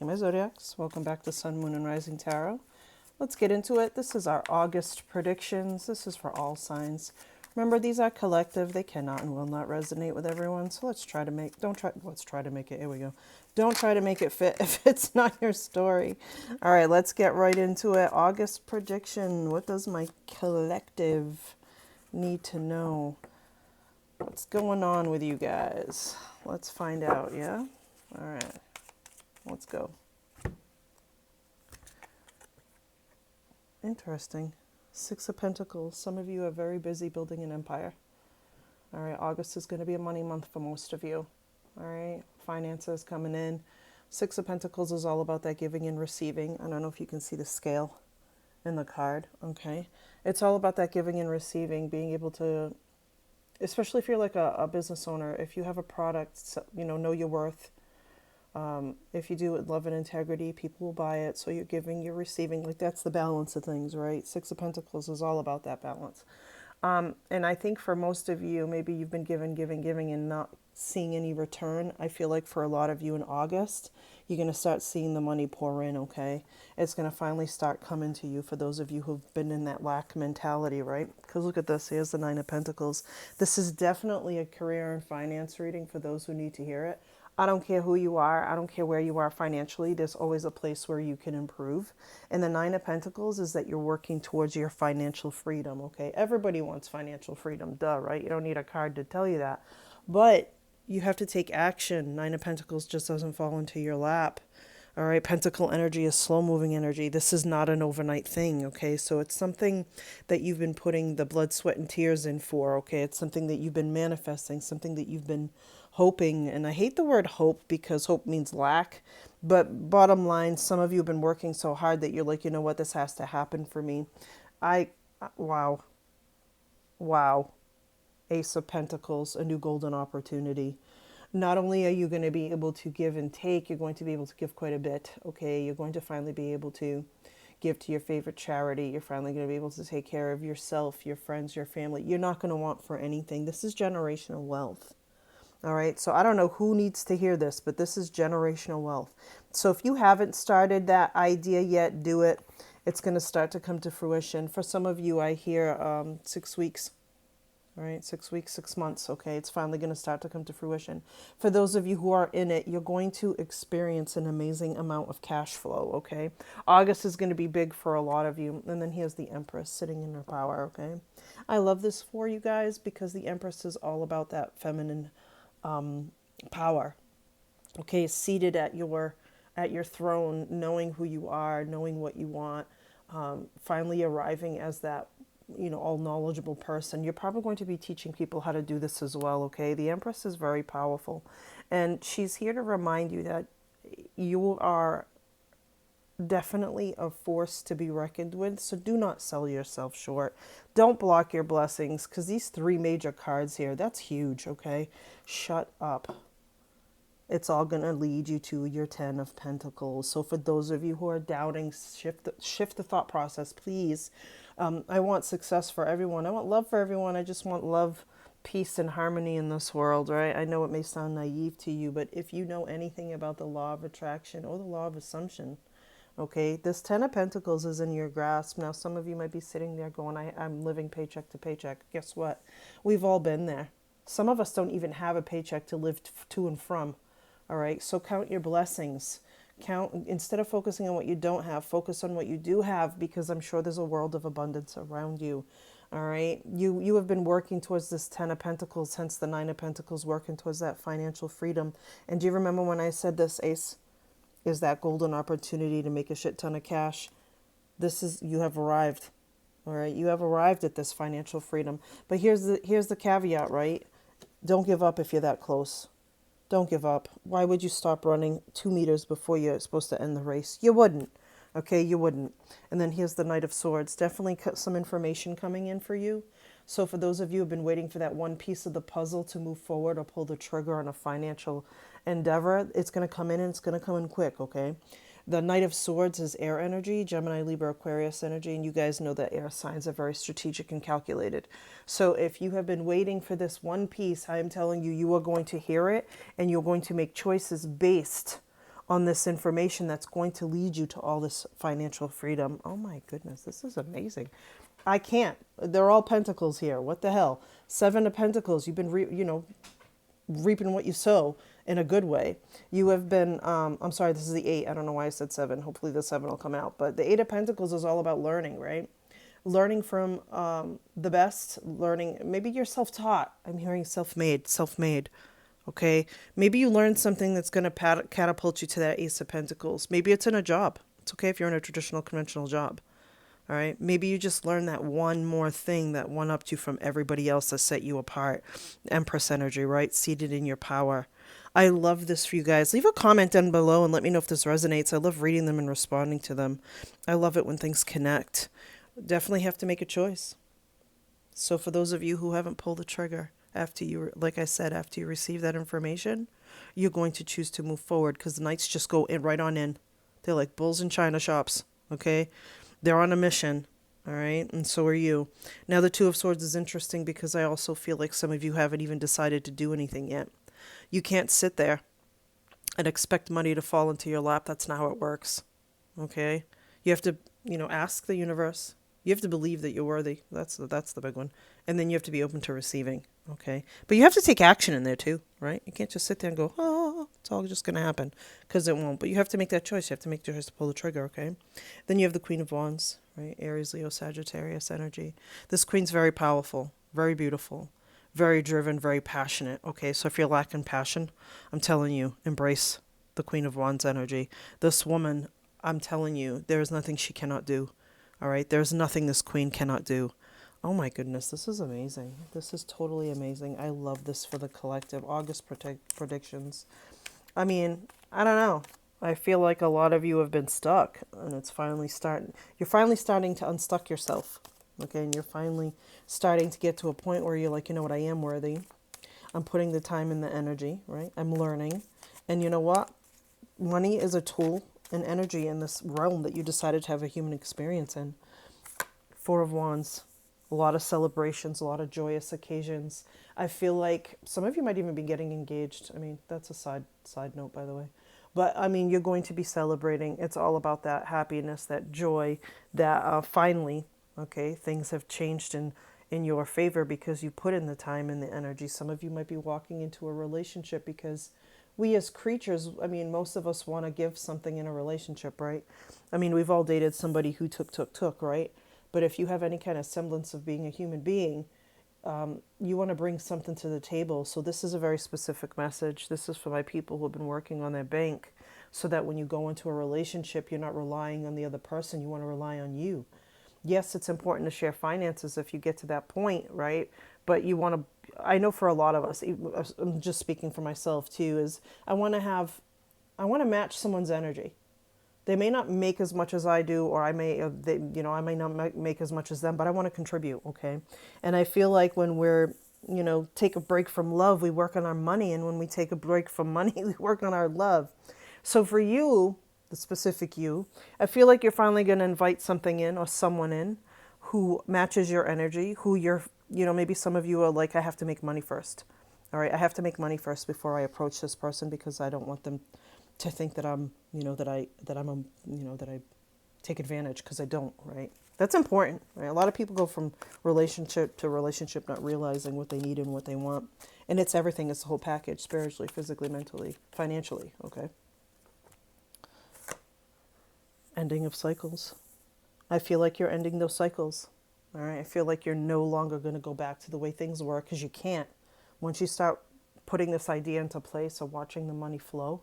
Hey, my Zodiacs. Welcome back to Sun, Moon, and Rising Tarot. Let's get into it. This is our August predictions. This is for all signs. Remember, these are collective. They cannot and will not resonate with everyone. So let's try to make, let's try to make it, here we go. Don't try to make it fit if it's not your story. All right, let's get right into it. August prediction. What does my collective need to know? What's going on with you guys? Let's find out, yeah? All right. Let's go. Interesting. Six of Pentacles. Some of you are very busy building an empire. All right. August is going to be a money month for most of you. All right. Finances coming in. Six of Pentacles is all about that giving and receiving. I don't know if you can see the scale in the card. Okay. It's all about that giving and receiving, being able to, especially if you're like a business owner, if you have a product, know your worth. If you do it with love and integrity, people will buy it. So you're giving, you're receiving. Like, that's the balance of things, right? Six of Pentacles is all about that balance. And I think for most of you, maybe you've been giving, and not seeing any return. I feel like for a lot of you in August, you're going to start seeing the money pour in, okay? It's going to finally start coming to you for those of you who've been in that lack mentality, right? Because look at this. Here's the Nine of Pentacles. This is definitely a career and finance reading for those who need to hear it. I don't care who you are. I don't care where you are financially. There's always a place where you can improve. And the Nine of Pentacles is that you're working towards your financial freedom, okay? Everybody wants financial freedom, duh, right? You don't need a card to tell you that. But you have to take action. Nine of Pentacles just doesn't fall into your lap. All right, Pentacle energy is slow-moving energy. This is not an overnight thing, okay? So it's something that you've been putting the blood, sweat, and tears in for, okay? It's something that you've been manifesting, something that you've been hoping. And I hate the word hope because hope means lack. But bottom line, some of you have been working so hard that you're like, you know what, this has to happen for me. Wow. Ace of Pentacles, a new golden opportunity. Not only are you going to be able to give and take, you're going to be able to give quite a bit, okay? You're going to finally be able to give to your favorite charity. You're finally going to be able to take care of yourself, your friends, your family. You're not going to want for anything. This is generational wealth, all right? So I don't know who needs to hear this, but this is generational wealth. So if you haven't started that idea yet, do it. It's going to start to come to fruition. For some of you, I hear 6 weeks. All right, 6 weeks, 6 months, okay? It's finally going to start to come to fruition. For those of you who are in it, you're going to experience an amazing amount of cash flow, okay? August is going to be big for a lot of you. And then here's the Empress sitting in her power, okay? I love this for you guys because the Empress is all about that feminine power, okay? Seated at your throne, knowing who you are, knowing what you want, finally arriving as that all knowledgeable person. You're probably going to be teaching people how to do this as well, okay? The Empress is very powerful. And she's here to remind you that you are definitely a force to be reckoned with. So do not sell yourself short. Don't block your blessings because these three major cards here, that's huge, okay? Shut up. It's all going to lead you to your 10 of Pentacles. So for those of you who are doubting, shift the thought process, please. I want success for everyone. I want love for everyone. I just want love, peace, and harmony in this world, right? I know it may sound naive to you, but if you know anything about the law of attraction or the law of assumption, okay, this 10 of Pentacles is in your grasp. Now, some of you might be sitting there going, I'm living paycheck to paycheck. Guess what? We've all been there. Some of us don't even have a paycheck to live to and from. All right, so count your blessings. Instead of focusing on what you don't have, focus on what you do have, because I'm sure there's a world of abundance around you. All right, you have been working towards this 10 of Pentacles, hence the 9 of Pentacles, working towards that financial freedom. And do you remember when I said this, Ace, is that golden opportunity to make a shit ton of cash? You have arrived. All right, you have arrived at this financial freedom. But here's the caveat, right? Don't give up if you're that close. Don't give up. Why would you stop running 2 meters before you're supposed to end the race? You wouldn't. Okay, you wouldn't. And then here's the Knight of Swords. Definitely some information coming in for you. So for those of you who have been waiting for that one piece of the puzzle to move forward or pull the trigger on a financial endeavor, it's going to come in and it's going to come in quick, okay? The Knight of Swords is air energy, Gemini, Libra, Aquarius energy, and you guys know that air signs are very strategic and calculated. So if you have been waiting for this one piece, I am telling you, you are going to hear it, and you're going to make choices based on this information that's going to lead you to all this financial freedom. Oh my goodness, this is amazing. I can't. They're all pentacles here. What the hell? Seven of Pentacles. You've been, reaping what you sow in a good way. You have been, I'm sorry, this is the eight. I don't know why I said seven. Hopefully the seven will come out. But the Eight of Pentacles is all about learning, right? Learning from the best, learning. Maybe you're self-taught. I'm hearing self-made. Okay. Maybe you learned something that's going to catapult you to that Ace of Pentacles. Maybe it's in a job. It's okay if you're in a traditional, conventional job. All right. Maybe you just learned that one more thing that one-upped you from everybody else that set you apart. Empress energy, right? Seated in your power. I love this for you guys. Leave a comment down below and let me know if this resonates. I love reading them and responding to them. I love it when things connect. Definitely have to make a choice. So for those of you who haven't pulled the trigger after you, like I said, after you receive that information, you're going to choose to move forward because the Knights just go in right on in. They're like bulls in china shops. Okay. They're on a mission, all right? And so are you. Now, the Two of Swords is interesting because I also feel like some of you haven't even decided to do anything yet. You can't sit there and expect money to fall into your lap. That's not how it works, okay? You have to, ask the universe. You have to believe that you're worthy. That's the big one. And then you have to be open to receiving, okay? But you have to take action in there too, right? You can't just sit there and go, oh, it's all just going to happen, because it won't. But you have to make that choice. You have to make the choice to pull the trigger, okay? Then you have the Queen of Wands, right? Aries, Leo, Sagittarius energy. This queen's very powerful, very beautiful, very driven, very passionate, okay? So if you're lacking passion, I'm telling you, embrace the Queen of Wands energy. This woman, I'm telling you, there is nothing she cannot do. All right, there's nothing this queen cannot do. Oh my goodness, this is amazing. This is totally amazing. I love this for the collective. August predictions. I mean, I don't know. I feel like a lot of you have been stuck, and it's finally starting. You're finally starting to unstuck yourself. Okay, and you're finally starting to get to a point where you're like, you know what, I am worthy. I'm putting the time and the energy, right? I'm learning. And you know what? Money is a tool and energy in this realm that you decided to have a human experience in. Four of Wands, a lot of celebrations, a lot of joyous occasions. I feel like some of you might even be getting engaged. I mean, that's a side note, by the way. But I mean, you're going to be celebrating. It's all about that happiness, that joy, that finally, okay, things have changed in your favor because you put in the time and the energy. Some of you might be walking into a relationship because we as creatures, I mean, most of us want to give something in a relationship, right? I mean, we've all dated somebody who took, right? But if you have any kind of semblance of being a human being, you want to bring something to the table. So this is a very specific message. This is for my people who have been working on their bank, so that when you go into a relationship, you're not relying on the other person. You want to rely on you. Yes, it's important to share finances if you get to that point, right? But you want to, I know for a lot of us, I'm just speaking for myself too, is I want to match someone's energy. They may not make as much as I do, or I may not make as much as them, but I want to contribute, okay? And I feel like when we're, take a break from love, we work on our money. And when we take a break from money, we work on our love. So for you, the specific you, I feel like you're finally going to invite something in or someone in who matches your energy, who you're, maybe some of you are like, I have to make money first. All right, I have to make money first before I approach this person because I don't want them to think that I'm, that I take advantage, because I don't, right? That's important, right? A lot of people go from relationship to relationship not realizing what they need and what they want. And it's everything. It's the whole package, spiritually, physically, mentally, financially, okay? Ending of cycles. I feel like you're ending those cycles, all right? I feel like you're no longer going to go back to the way things were, because you can't. Once you start putting this idea into place of watching the money flow,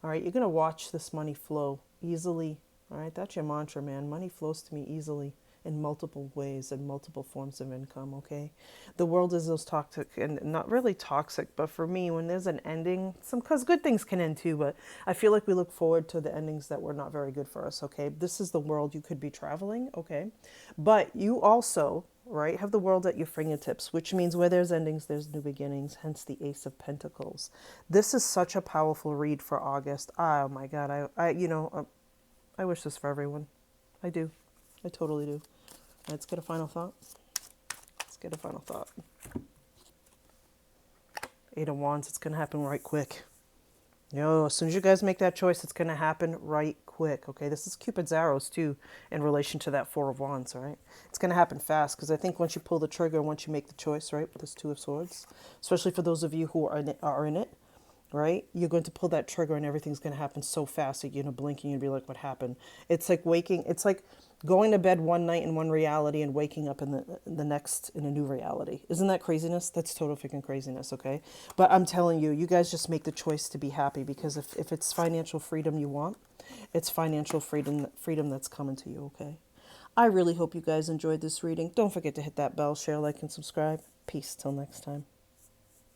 all right, you're going to watch this money flow easily. All right, that's your mantra, man. Money flows to me easily in multiple ways and multiple forms of income, okay? The world is those toxic, and not really toxic, but for me, when there's an ending, because good things can end too, but I feel like we look forward to the endings that were not very good for us, okay? This is the world. You could be traveling, okay? But you also, right, have the world at your fingertips, which means where there's endings, there's new beginnings, hence the Ace of Pentacles. This is such a powerful read for August. Oh my God, I wish this for everyone. I do. I totally do. Let's get a final thought. Eight of Wands, it's going to happen right quick. Yo, as soon as you guys make that choice, it's going to happen right quick, okay? This is Cupid's arrows, too, in relation to that Four of Wands, all right? It's going to happen fast because I think once you pull the trigger, once you make the choice, right, with this Two of Swords, especially for those of you who are in it, right? You're going to pull that trigger and everything's going to happen so fast that you're going to blink and you'll be like, what happened? It's like it's like going to bed one night in one reality and waking up in the next in a new reality. Isn't that craziness? That's total freaking craziness, okay? But I'm telling you, you guys just make the choice to be happy because if it's financial freedom you want, it's financial freedom that's coming to you, okay? I really hope you guys enjoyed this reading. Don't forget to hit that bell, share, like, and subscribe. Peace till next time.